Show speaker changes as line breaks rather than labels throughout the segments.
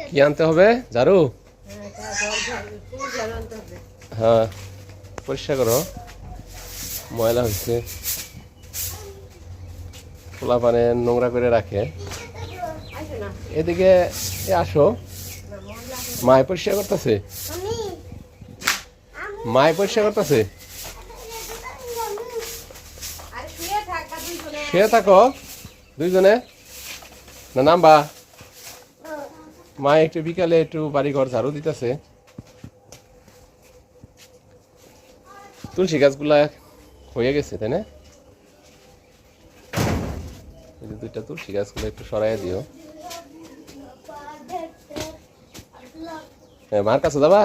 কি আনতে হবে? ঝাড়ু? হ্যাঁ, পরিষ্কার করো, ময়লা হচ্ছে। খোলা পানে নোংরা করে রাখে। এদিকে আসো, মায় পরিষ্কার করতেছে, মায় পরিষ্কার করতেছে। শুয়ে থাকো দুইজনে, না নামবা? মা একটু বিকালে একটু বাড়ি ঘর ঝাড়ু দিতেছে। তুলসী গাছগুলা হয়ে গেছে, তাই না? দুইটা তুলসী গাছগুলো একটু সরাইয়া দিও। হ্যাঁ, মার কাছে যাবা?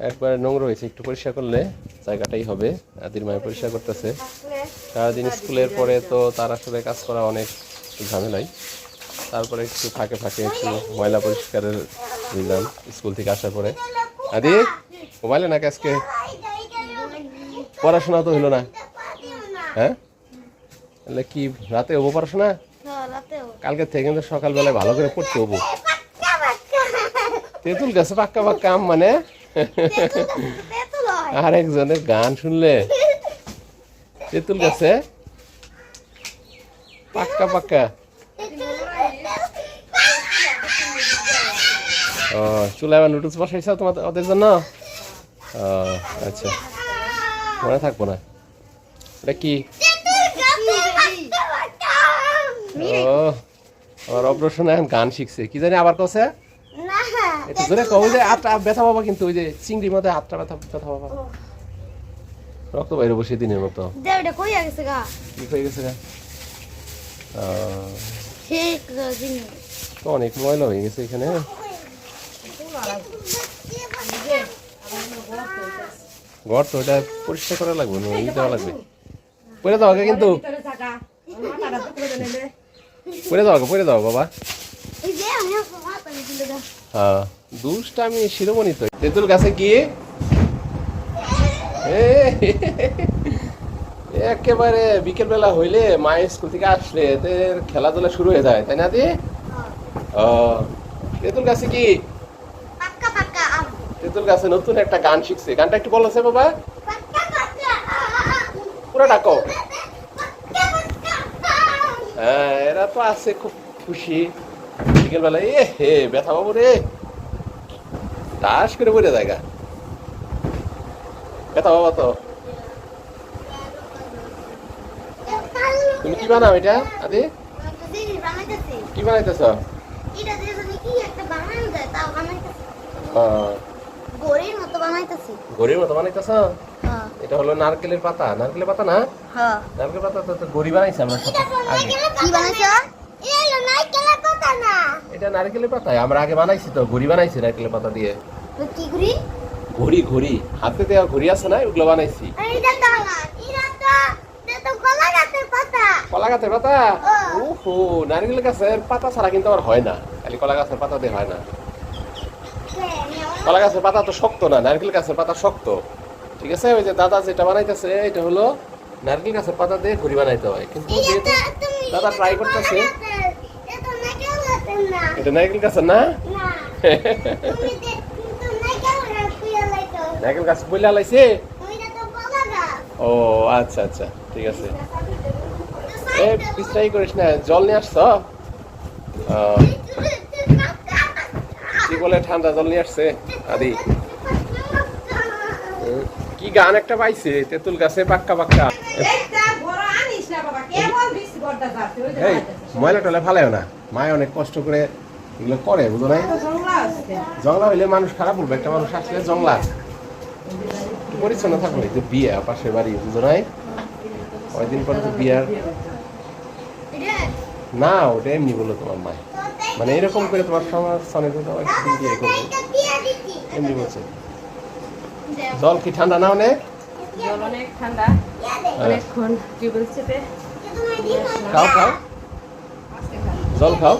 একবার নোংরা হয়েছে, একটু পরিষ্কার করলে জায়গাটাই হবে। আদির মায়ের পরিষ্কার করতেছে। সারাদিন স্কুলের পরে তো তার আসলে কাজ করা অনেক ঝামেলাই। তারপরে একটু ফাঁকে ফাঁকে একটু ময়লা পরিষ্কারের দিলাম স্কুল থেকে আসার পরে। আদি ঘুমাইলে নাকি আজকে? পড়াশোনা তো হইলো না? হ্যাঁ, তাহলে কি রাতে হবো পড়াশোনা? কালকে থেকে কিন্তু সকালবেলায় ভালো করে পড়তে হবো। তেঁতুল গাছে পাক্কা পাক্কা আম মানে? আর একজনের গান শুনলে তেঁতুল গাছে পাক্কা পাক্কা। ও, চুলায় আবার নুডলস বসাইছ তোমাদের ওদের জন্য? আচ্ছা, মনে থাকবো না। এটা কি? ও, আমার অপারেশন এখন গান শিখছে, কি জানি আবার কছে? এটা জোরে কও, ওই যে হাতটা ব্যথা পাবা কিন্তু, ওই যে চিংড়ির মধ্যে হাতটা ব্যথা ব্যথা পাবা। রক্ত বাইরে বসে দিনের মতো। কি হয়ে গেছে গা? অনেক ময়লা হয়ে গেছে এখানে। ঘর তো ওটা পরিষ্কার করা লাগবে, ই দেওয়া লাগবে। পরে দাও আগে, কিন্তু পরে দাও আগে, পরে দাও বাবা। হ্যাঁ, দুষ্টামি শিরোমণি তো। তেঁতুল গাছে কি একেবারে বিকেল বেলা হইলে মায়ের স্কুল থেকে আসলে এদের খেলাধুলা শুরু হয়ে যায়, তাই না দি? তেঁতুল গাছে কি? তেঁতুল গাছে নতুন একটা গান শিখছে, গানটা একটু বলো সে বাবা, পুরো ডাকো। হ্যাঁ, এরা তো আছে খুব খুশি বিকেল বেলা। এ হে ব্যথা বাবু রে, টাস করে পড়ে জায়গা ব্যথা বাবা। তো তুমি কি বানাও এটা আদি? কি বানাইতেছ? গড়ির মতো বানাইতেছ? এটা হলো নারকেলের পাতা। নারকেলের পাতা না? নারকেলের পাতা তো গড়ি বানাইছি আমরা আগে। এটা নারকেলের পাতা আমরা আগে বানাইছি, তো ঘড়ি বানাইছি নারকেলের পাতা দিয়ে। ঘড়ি ঘড়ি হাতে দেওয়া ঘড়ি আছে না, ওগুলো বানাইছি। কলা গাছের পাতা? ওহো, নারকেল গাছের পাতা ছাড়া কিন্তু আমার হয় না, খালি কলা গাছের পাতা দিয়ে হয় না। কলা গাছের পাতা তো শক্ত না, নারকেল গাছের পাতা শক্ত। ঠিক আছে, ওই যে দাদা যেটা বানাইতেছে এটা হলো নারকেল গাছের পাতা দিয়ে ঘড়ি বানাইতে হয়, কিন্তু যেহেতু দাদা ট্রাই করতেছে। এটা নারকেল গাছের না? নারকেল গাছ বইলা লাইছে? ও আচ্ছা আচ্ছা, ঠিক আছে। পিছটাই করিস না, জল নিয়ে আসছ? কি বলে ঠান্ডা জল নিয়ে আসছে আদি? কি গান একটা পাইছে, তেঁতুল গাছে পাক্কা পাক্কা। এই ময়লা টয়লা ফালাইও না, মায় অনেক কষ্ট করে এগুলো করে, বুঝো নাই? জংলা হইলে মানুষ খারাপ বলবে, একটা মানুষ আসলে জংলা পরিচ্ছন্ন থাকবে। তো বিয়ে পাশের বাড়ি, বুঝো নাই? কয়েকদিন পরে তো বিয়ার না, ওটা এমনি বললো তোমার মায়, মানে এরকম করে তোমার সমাজ বিয়ে করবো এমনি বলছে। জল কি ঠান্ডা না? অনেক
জল অনেক ঠান্ডা, অনেকক্ষণ টিউবওয়েল চেপে।
খাও খাও, জল খাও।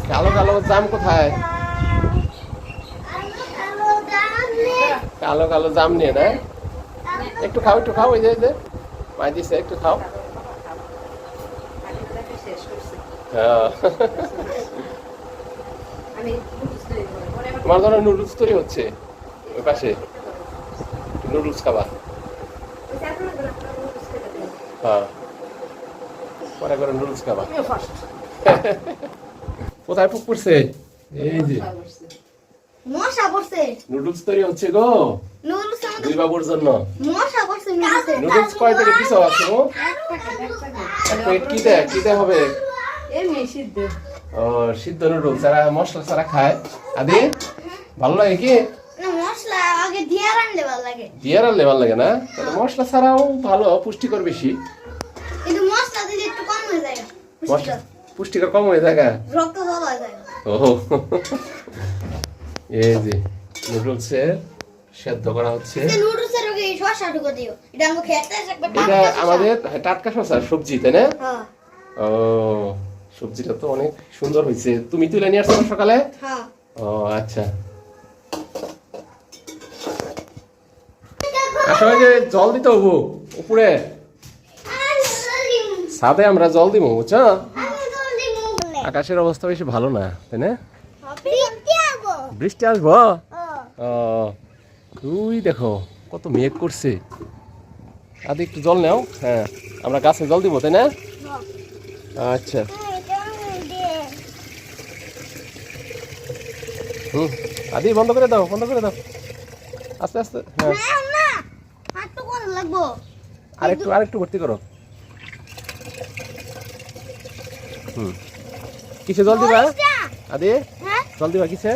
কালো কালো জাম কোথায়? কালো কালো জাম নিয়ে না? একটু খাও এই যে মাই দিছে একটু খাও।
শেষ করছি
হ্যাঁ
আমি নুডলস তৈরি করব পরে আবার
তোমার ধরনের নুডলস তৈরি হচ্ছে ওই পাশে, নুডলস খাবা?
ওই যে আপনারা নুডলস খেতে দেন
হ্যাঁ পরে করে নুডলস খাবা।
আমিও ফার্স্ট
কোথায় ফুক পড়ছে? এই যে
মশা পড়ছে
নুডলস তৈরি হচ্ছে গো
নুডলস আমাদের
দুই বাবুর জন্য।
মশা পড়ছে নুডলসে
নুডলস কয় প্যাকেট দিছো আছে গো? এক প্যাকেট কি দেয় হবে?
এমনি সিদ্ধ
ও সিদ্ধ নুডলস যারা মশলা ছাড়া খায়। আদি ভালো লাগে কি?
না মশলা আগে দিয়ে রান্নলে ভালো লাগে
দিয়ে রান্নলে ভালো লাগে না? তাহলে মশলা ছাড়াও ভালো, পুষ্টিকর বেশি।
কিন্তু মশলা দিলে একটু কম হয়ে যায়
মশলা পুষ্টিকর কম হয়ে থাকে।
রক্ত জল হয়ে যায়
ও এই যে নুডলসের সেদ্ধ করা হচ্ছে।
নুডলসের ওকে শসা ঢুকে দিও এটা আমরা খেতে একবার
এটা আমাদের টাটকা শসা সবজি তাই না?
হ্যাঁ
ও সবজিটা তো অনেক সুন্দর হয়েছে। তুমি তুলে নিয়ে আসছো না সকালে?
হ্যাঁ
ও আচ্ছা। আসলে যে জল দিতে হবো উপরে ছাদে আমরা জল দিব বুঝছো? আকাশের অবস্থা বেশি ভালো না তাই না? বৃষ্টি আসবো? ও তুই দেখো কত মেঘ করছে। আদি একটু জল নাও। হ্যাঁ আমরা গাছে জল দিব তাই না? আচ্ছা হুম আদি বন্ধ করে দাও আস্তে আস্তে। হ্যাঁ আরেকটু ভর্তি করো। হুম কিসে জল দিবা আদি? জল দিবা কিসে?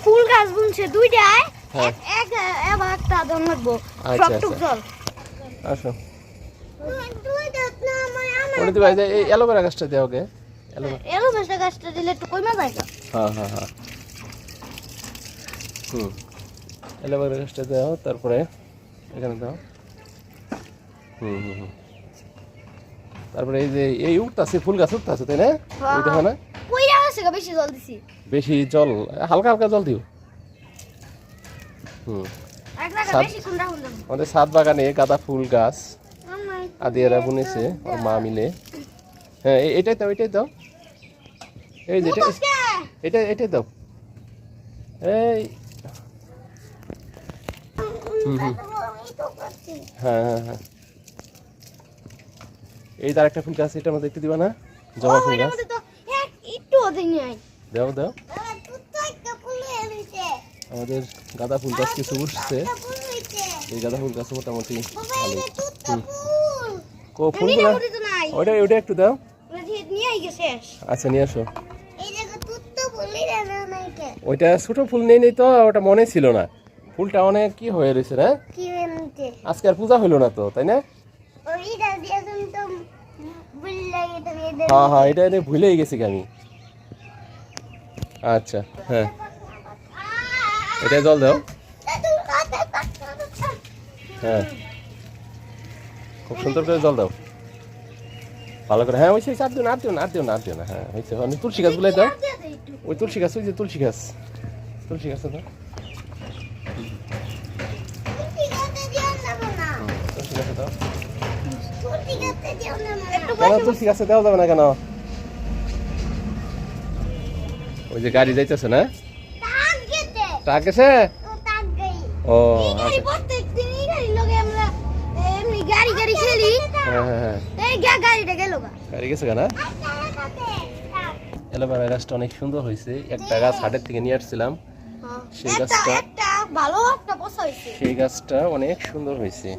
ফুল গাছ বুনছে দুইটায়
হ্যাঁ
একটা দম লাগবো
আচ্ছা,
সবটুক
আচ্ছা।
জল
আসো ওটা দিবা। এই যে এই অ্যালোভেরা গাছটা দেওয়া ওকে।
এলো মেশা গাছটা দিলে একটু কমে যায়
হ্যাঁ হুম অ্যালোভেরা গাছটা দাও, তারপরে এখানে দাও। হুম তারপরে এই যে এই উঠতেছে ফুল গাছ উঠতেছে তাই না? ওই দেখো না
কইরা আছে বেশি জল দিছি
বেশি জল, হালকা জল দিও। হুম
এক জায়গা
সাত-
বেশি কুন্ডা কুন্ডা
আমাদের ছাদ বাগানে গাঁদা ফুল গাছ আদি এরা বুনেছে ওর মা মিলে। হ্যাঁ এটাই দাও এই যে এটাই দাও। এই হ্যাঁ এই তার একটা ফুল গাছ এটার মধ্যে একটু দিবা না? জবা ফুল গাছ
একটু ওদের নিয়ে
দাও আমাদের গাঁদা ফুল গাছ কিছু উঠছে। এই গাঁদা ফুল গাছ মোটামুটি ভালোই। ফুলগুলো ওইটা একটু দাও। আচ্ছা নিয়ে আসো। ওইটা ছোট ফুল নেই তো, ওটা মনে ছিল না। ফুলটা অনেক কি হয়ে রয়েছে না? আজকে আর পূজা হইলো না তো তাই না? হ্যাঁ এটা ভুলেই গেছি আমি। আচ্ছা হ্যাঁ এটা জল দাও। হ্যাঁ খুব সুন্দর করে জল দাও ভালো করে। হ্যাঁ ওই সেই আর দিও না। হ্যাঁ হয়েছে। তুলসী গাছ গুলাই দাও। ওই তুলসী গাছ দাও। তুলসী গাছ দাও। কেন তুলসী গাছে দেওয়া যাবে না কেন? ওই যে গাড়ি যাইতেছে না? ট্রাক গেছে? ও হ্যাঁ গাড়ি গেছে কেন? অ্যালোভেরা গাছটা অনেক সুন্দর হয়েছে। একটা গাছ হাটের থেকে নিয়ে আসছিলাম, সেই গাছটা অনেক সুন্দর হয়েছে।